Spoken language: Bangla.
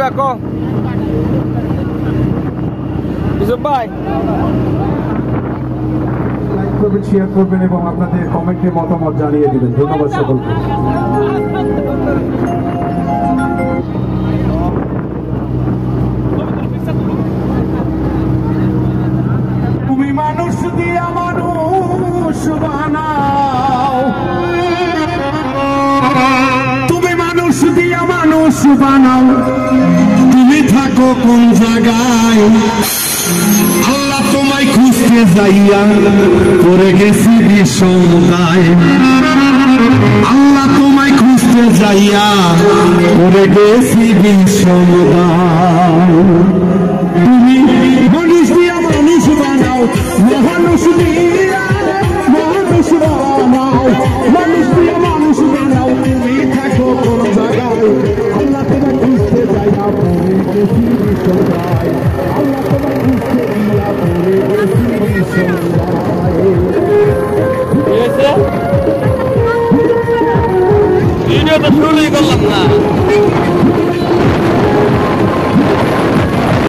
দেখো ইউসুফ ভাই লাইক করবেন, শেয়ার করবেন এবং আপনাদের কমেন্টে মতামত জানিয়ে দিবেন। ধন্যবাদ সকলকে। তুমি মানুষ দিয়া মানুষ বানাও, তুমি মানুষ দিয়া মানুষ বানাও, তুমি থাকো কোন জায়গায়? আল্লাহ তোমায় খুঁজতে যাইয়া করে গেছি বিষমদায়, আল্লাহ তোমায় খুঁজতে যাইয়া করে গেছি বিষমদায়। তুমি মানুষ দিয়া মানুষ বানাও, মানুষ দিয়া মানুষ বানাও, মানুষ দিয়া মানুষ বানাও, তুমি থাকো কোন জায়গায়? আল্লাহ তোমায় খুঁজতে যাইয়া করে গেছি বিষমদায়, আল্লাহ তোমায় খুঁজতে যাইয়া করে গেছি বিষমদায়। ভিডিও তো শুরুই করলাম না।